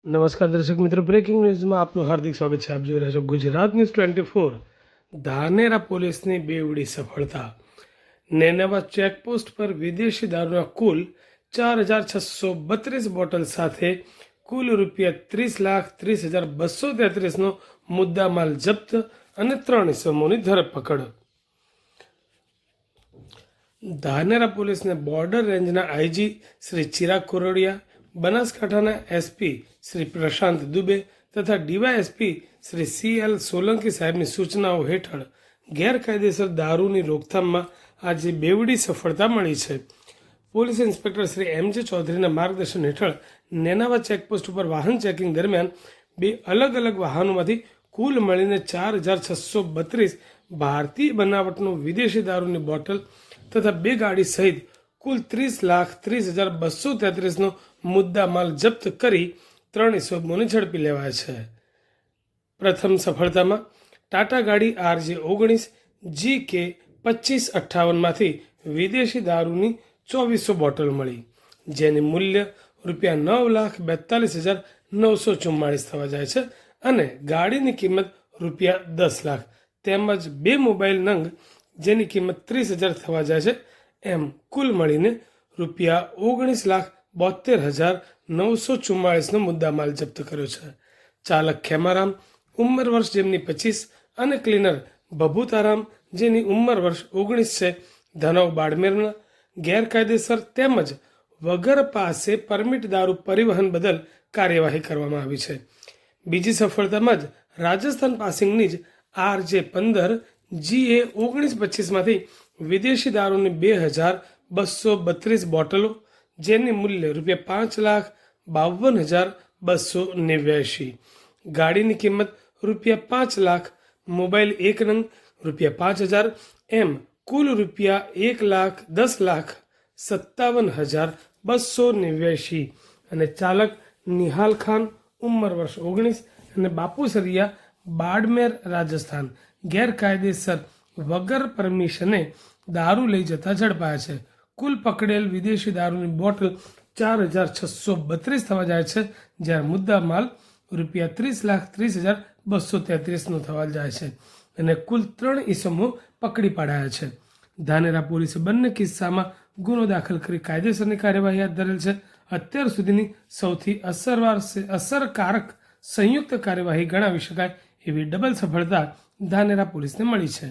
નમસ્કાર દર્શક મિત્રો, બ્રેકિંગ ન્યૂઝમાં આપનું હાર્દિક સ્વાગત છે. આપ જોઈ રહ્યા છો ગુજરાત ન્યૂઝ 24. ધાનેરા પોલીસની બેવડી સફળતા. નેનાવા ચેકપોસ્ટ પર વિદેશી દારૂના કુલ 4,632 બોટલ સાથે કુલ ₹30,30,233નો મુદ્દામાલ જપ્ત અને 3 ઇસમોની ધરપકડ. ધાનેરા પોલીસને બોર્ડર રેન્જના આઈજી શ્રી ચિરાગ કોરડિયા, બનાસકાંઠાના એસપી શ્રી પ્રશાંત દુબે તથા ડીવાયએસપી શ્રી CL સોલંકી સાહેબની સૂચનાઓ હેઠળ ગેરકાયદેસર દારૂની રોકથામમાં આજે બેવડી સફળતા મળી છે. પોલીસ ઇન્સ્પેક્ટર શ્રી MJ ચૌધરીના માર્ગદર્શન હેઠળ નેનાવા ચેકપોસ્ટ ઉપર વાહન ચેકિંગ દરમિયાન 2 અલગ અલગ વાહનોમાંથી કુલ મળીને 4,632 ભારતીય બનાવટનું વિદેશી દારૂની બોટલ તથા 2 ગાડી સહિત કુલ 30,30,233નો મુદ્દામાલ જપ્ત કરી 3 ઇસમોને ઝડપી લેવાય છે. પ્રથમ સફળતામાં ટાટા ગાડી RJ19 GK 2558માંથી વિદેશી દારૂની 2400 બોટલ મળી, જેની મૂલ્ય ₹9,42,944 થવા જાય છે અને ગાડીની કિંમત ₹10 લાખ તેમજ 2 મોબાઈલ નંગ જેની કિંમત 30,000 થવા જાય છે. એમ કુલ મળીને ₹19,72,944નો મુદ્દામાલ જપ્ત કર્યો છે. ચાલક ખેમારામ, ઉંમર વર્ષ જેમની 25 અને ક્લીનર ભભૂતારામ, જેની ઉંમર વર્ષ 19 છે, ધનવ બાડમેરના ગેરકાયદેસર તેમજ વગર પાસે પરમિટ દારૂ પરિવહન બદલ કાર્યવાહી કરવામાં આવી છે. બીજી સફળતામાં જ રાજસ્થાન પાસિંગની જ RJ15 GA 1925માંથી વિદેશી દારૂની 2,232 બોટલો, જેની મૂલ્ય ₹5,52,289, ગાડીની કિંમત ₹5 લાખ, મોબાઈલ 1 નંગ ₹5,000, એમ કુલ ₹1,10,57,289 અને ચાલક નિહાલ ખાન, ઉંમર વર્ષ 19 અને બાપુસરિયા, બાડમેર, રાજસ્થાન ગેરકાયદેસર વગર પરમિશને દારૂ લઈ જતા ઝડપાયા છે. કુલ પકડેલ વિદેશી દારૂની બોટલ 4,632 થવા જાય છે, જ્યારે મુદ્દા માલ ₹30,30,233નો થવા જાય છે અને કુલ 3 ઇસમો પકડી પાડાયા છે. ધાનેરા પોલીસે બંને કિસ્સામાં ગુનો દાખલ કરી કાયદેસરની કાર્યવાહી હાથ ધરેલ છે. અત્યાર સુધીની સૌથી અસરકારક સંયુક્ત કાર્યવાહી ગણાવી શકાય એવી ડબલ સફળતા ધાનેરા પોલીસને મળી છે.